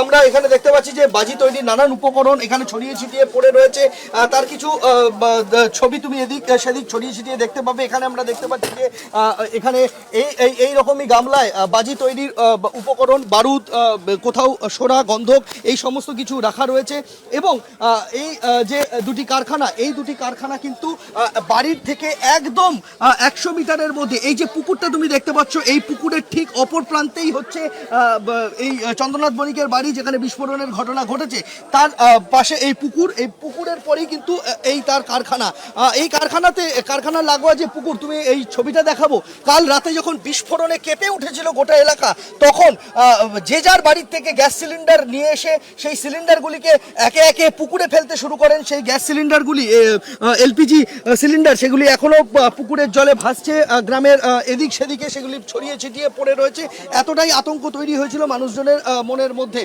আমরা এখানে দেখতে পাচ্ছি যে বাজি তৈরির নানান উপকরণ এখানে ছড়িয়ে ছিটিয়ে পড়ে রয়েছে। তার কিছু ছবি তুমি এদিক সেদিক ছড়িয়ে ছিটিয়ে দেখতে পাবে। এখানে আমরা দেখতে পাচ্ছি যে এখানে এই রকমই গামলায় বাজি তৈরির উপকরণ, বারুদ, কোথাও সোরা, গন্ধক, এই সমস্ত কিছু রাখা রয়েছে। এবং এই যে দুটি কারখানা, এই দুটি কারখানা কিন্তু বাড়ির থেকে একদম 100 মিটারের মধ্যে। এই যে পুকুরটা তুমি দেখতে পাচ্ছ, এই পুকুরের ঠিক অপর প্রান্তেই হচ্ছে এই চন্দ্রনাথ বণিকের বাড়ি, যেখানে বিস্ফোরণের ঘটনা ঘটেছে। তার পাশে এই পুকুর, এই পুকুরের পরেই কিন্তু এই তার কারখানা। এই কারখানার লাগোয়া যে পুকুর, তুমি এই ছবিটা দেখাবো, কাল রাতে যখন বিস্ফোরণে কেঁপে উঠেছিল গোটা এলাকা, তখন যে যার বাড়ির থেকে গ্যাস সিলিন্ডার নিয়ে এসে সেই সিলিন্ডারগুলিকে একে একে পুকুরে ফেলতে শুরু করেন। সেই গ্যাস সিলিন্ডারগুলি, এলপিজি সিলিন্ডার, সেগুলি এখনো পুকুরের জলে ভাসছে। গ্রামের এদিক সেদিকে সেগুলি ছড়িয়ে ছিটিয়ে পড়ে রয়েছে। এতটাই আতঙ্ক তৈরি হয়েছিল মানুষজনের মনের মধ্যে।